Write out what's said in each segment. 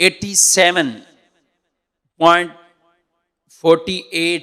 87.48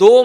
2